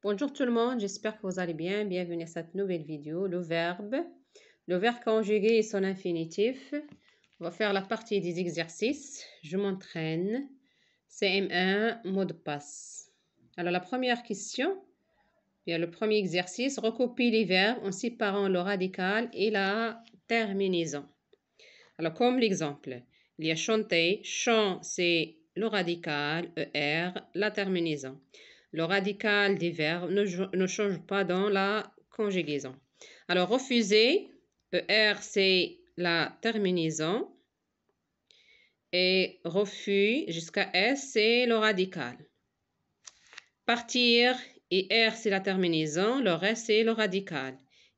Bonjour tout le monde, j'espère que vous allez bien. Bienvenue à cette nouvelle vidéo. Le verbe conjugué et son infinitif. On va faire la partie des exercices. Je m'entraîne. CM1, mot de passe. Alors la première question, bien le premier exercice, recopie les verbes en séparant le radical et la terminaison. Alors comme l'exemple, il y a chanter. Chant, c'est le radical, ER, la terminaison. Le radical des verbes ne change pas dans la conjugaison. Alors, refuser, ER, c'est la terminaison. Et refus jusqu'à S, c'est le radical. Partir, IR, c'est la terminaison. Le reste, c'est le radical.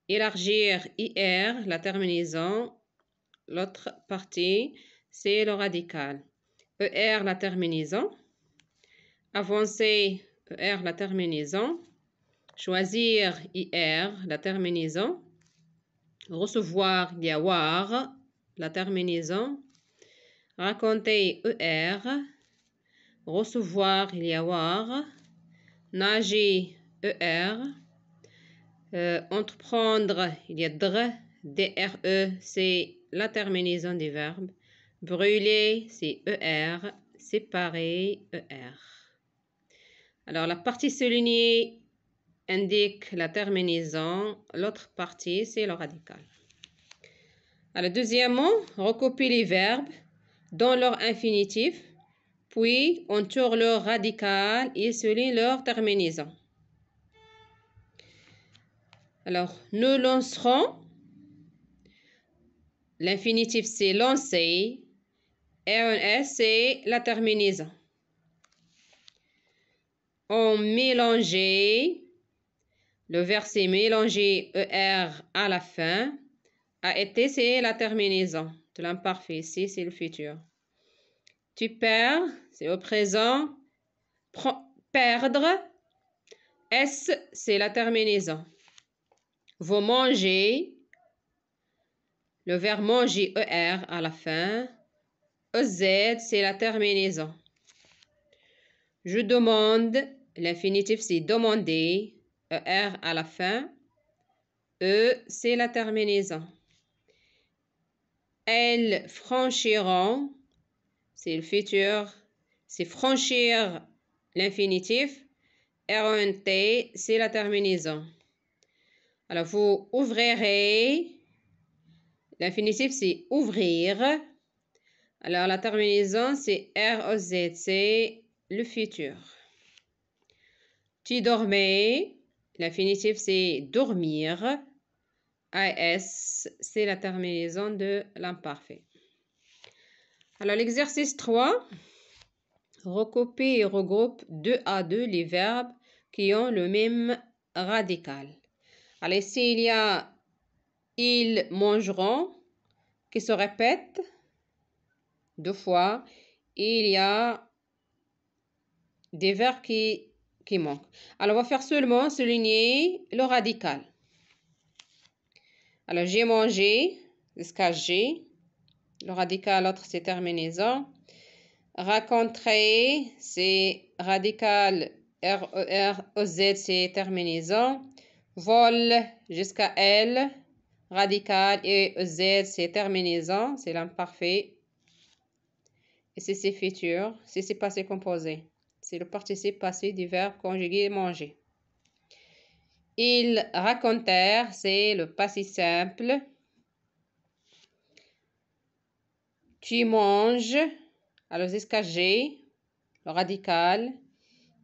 Élargir, IR, la terminaison. L'autre partie, c'est le radical. ER, la terminaison. Avancer, ER, la terminaison. Choisir, IR, la terminaison. Recevoir, il y a war, la terminaison. Raconter, ER. Recevoir, il y a war. Nager, ER. Entreprendre, il y a dre, DRE, c'est la terminaison des verbes. Brûler, c'est ER. Séparer, ER. Alors, la partie soulignée indique la terminaison. L'autre partie, c'est le radical. Alors, deuxièmement, recopie les verbes dans leur infinitif, puis on tourne leur radical et souligne leur terminaison. Alors, nous lancerons. L'infinitif, c'est lancer. RNS, c'est la terminaison. On mélangeait. Le verset mélanger ER à la fin. A été, c'est la terminaison de l'imparfait. Ici, c'est le futur. Tu perds, c'est au présent. Perdre. S, c'est la terminaison. Vous mangez. Le verbe manger, ER à la fin. EZ, c'est la terminaison. Je demande. L'infinitif, c'est demander. ER à la fin. E, c'est la terminaison. Elles franchiront. C'est le futur. C'est franchir l'infinitif. RNT, c'est la terminaison. Alors, vous ouvrirez. L'infinitif, c'est ouvrir. Alors, la terminaison, c'est ROZ, c'est le futur. Tu dormais. L'infinitif, c'est dormir. AS, c'est la terminaison de l'imparfait. Alors, l'exercice 3, recopie et regroupe 2 à 2 les verbes qui ont le même radical. Alors, ici, il y a ils mangeront qui se répète 2 fois. Et il y a des verbes qui manquent. Alors, on va faire seulement souligner le radical. Alors, j'ai mangé jusqu'à G. Le radical, l'autre, c'est terminaison. Raconter, c'est radical R-E-R-O-Z, c'est terminaison. Vol jusqu'à L. Radical et Z, c'est terminaison. C'est l'imparfait. Et c'est futur. C'est passé composé. C'est le participe passé du verbe conjugué manger. Ils racontèrent, c'est le passé simple. Tu manges, alors jusqu'à G, le radical.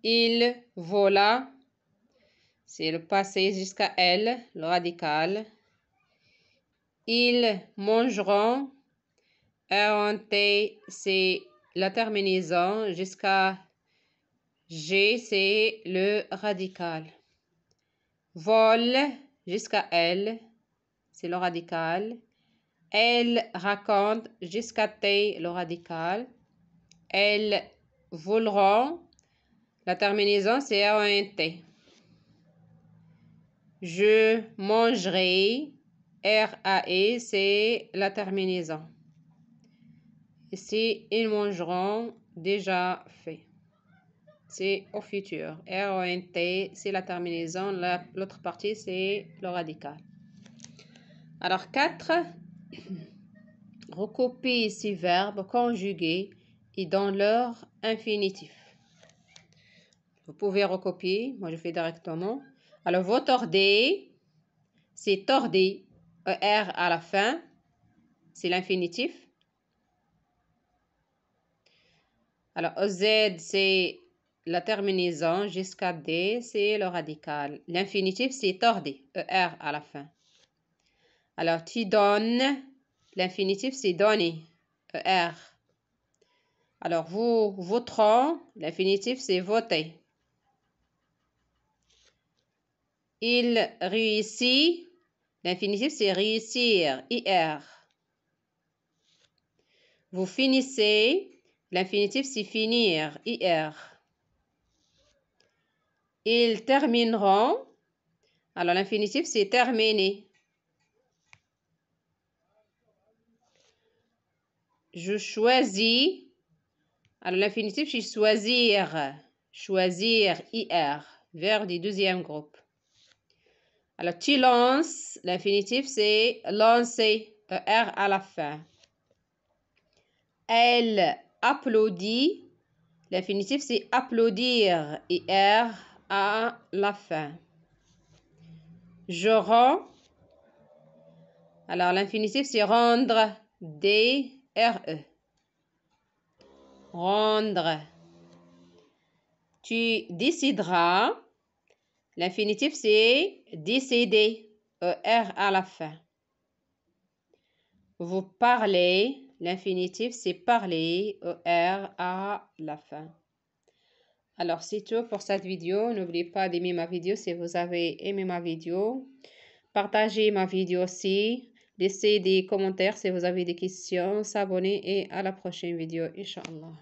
Il vola, c'est le passé jusqu'à L, le radical. Ils mangeront, RNT, c'est la terminaison, jusqu'à G, c'est le radical. Vol, jusqu'à L, c'est le radical. Elle raconte jusqu'à T, le radical. Elles voleront. La terminaison, c'est RNT. Je mangerai. RAE, c'est la terminaison. Ici, ils mangeront, déjà fait. c'est au futur. RONT, c'est la terminaison. L'autre partie, c'est le radical. Alors, 4. Recopiez ces verbes conjugués et dans leur infinitif. Vous pouvez recopier. Moi, je fais directement. Alors, vous tordez. C'est torder. ER à la fin. C'est l'infinitif. Alors, EZ, c'est la terminaison jusqu'à D, c'est le radical. L'infinitif, c'est torder. ER à la fin. Alors, tu donnes. L'infinitif, c'est donner. ER. Alors, vous voterons. L'infinitif, c'est voter. Il réussit. L'infinitif, c'est réussir. IR. Vous finissez. L'infinitif, c'est finir. IR. Ils termineront. Alors, l'infinitif, c'est terminer. Je choisis. Alors, l'infinitif, c'est choisir. Choisir. IR. Verbe du deuxième groupe. Alors, tu lances. L'infinitif, c'est lancer. ER à la fin. Elle applaudit. L'infinitif, c'est applaudir. IR à la fin. Je rends. Alors, l'infinitif, c'est rendre. DRE. Rendre. Tu décideras. L'infinitif, c'est décider. ER à la fin. Vous parlez. L'infinitif, c'est parler. ER à la fin. Alors, c'est tout pour cette vidéo. N'oubliez pas d'aimer ma vidéo si vous avez aimé ma vidéo. Partagez ma vidéo aussi. Laissez des commentaires si vous avez des questions. S'abonner et à la prochaine vidéo, Inch'Allah.